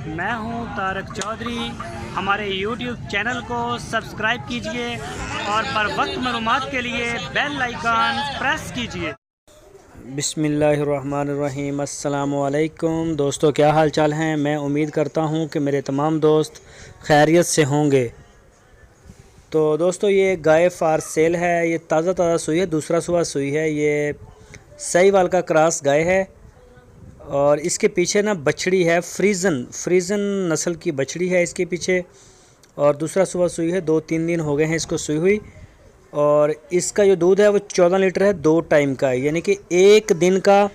मैं हूं तारक चौधरी। हमारे YouTube चैनल को सब्सक्राइब कीजिए और बर वक्त मालूमात के लिए बेल आइकन प्रेस कीजिए। बिस्मिल्लाहिर्रहमानिर्रहीम। अस्सलामु अलैकुम दोस्तों, क्या हाल चाल हैं। मैं उम्मीद करता हूं कि मेरे तमाम दोस्त खैरियत से होंगे। तो दोस्तों, ये गाय फार सेल है। ये ताज़ा सूई है, दूसरा सुबह सूई है। ये सहीवाल का क्रॉस गाय है और इसके पीछे ना बछड़ी है, फ्रीजन नस्ल की बछड़ी है इसके पीछे। और दूसरा सुबह सूई है, 2-3 दिन हो गए हैं इसको सूई हुई। और इसका जो दूध है वो 14 लीटर है, 2 टाइम का, यानी कि एक दिन का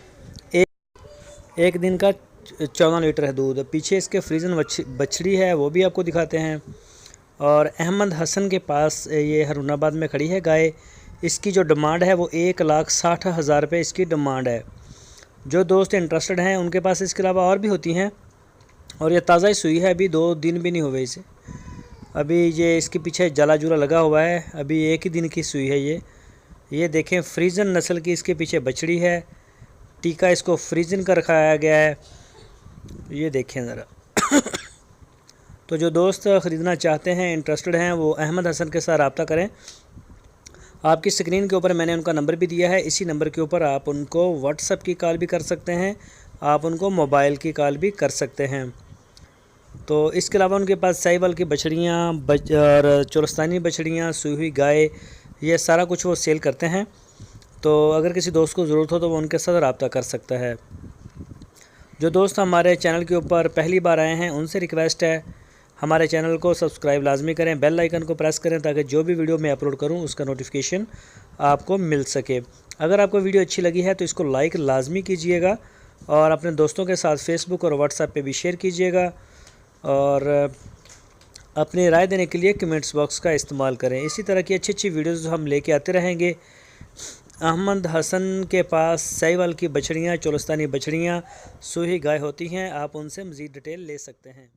14 लीटर है दूध। पीछे इसके फ्रीजन बछड़ी है, वो भी आपको दिखाते हैं। और अहमद हसन के पास ये हरुणाबाद में खड़ी है गाय। इसकी जो डिमांड है वो 1,60,000 रुपये इसकी डिमांड है। जो दोस्त इंटरेस्टेड हैं उनके पास इसके अलावा और भी होती हैं। और ये ताज़ा ही सूई है, अभी 2 दिन भी नहीं हुए इसे। अभी ये इसके पीछे जला जुला लगा हुआ है, अभी 1 ही दिन की सूई है ये देखें, फ्रीजन नस्ल की इसके पीछे बछड़ी है। टीका इसको फ्रीजन का रखाया गया है, ये देखें ज़रा। तो जो दोस्त ख़रीदना चाहते हैं, इंटरेस्टेड हैं, वो अहमद हसन के साथ रब्ता करें। आपकी स्क्रीन के ऊपर मैंने उनका नंबर भी दिया है। इसी नंबर के ऊपर आप उनको व्हाट्सएप की कॉल भी कर सकते हैं, आप उनको मोबाइल की कॉल भी कर सकते हैं। तो इसके अलावा उनके पास साहिवाल की बछड़ियाँ और चोलस्तानी बछड़ियाँ, सूई हुई गाय, ये सारा कुछ वो सेल करते हैं। तो अगर किसी दोस्त को ज़रूरत हो तो वो उनके साथ रब्ता कर सकता है। जो दोस्त हमारे चैनल के ऊपर पहली बार आए हैं उनसे रिक्वेस्ट है, हमारे चैनल को सब्सक्राइब लाजमी करें, बेल आइकन को प्रेस करें ताकि जो भी वीडियो मैं अपलोड करूं उसका नोटिफिकेशन आपको मिल सके। अगर आपको वीडियो अच्छी लगी है तो इसको लाइक लाजमी कीजिएगा और अपने दोस्तों के साथ फेसबुक और व्हाट्सएप पे भी शेयर कीजिएगा। और अपनी राय देने के लिए कमेंट्स बॉक्स का इस्तेमाल करें। इसी तरह की अच्छी वीडियोज़ हम लेके आते रहेंगे। अहमद हसन के पास साहिवाल की बछड़ियाँ, चोलस्तानी बछड़ियाँ, सूही गाय होती हैं। आप उनसे मज़ीद डिटेल ले सकते हैं।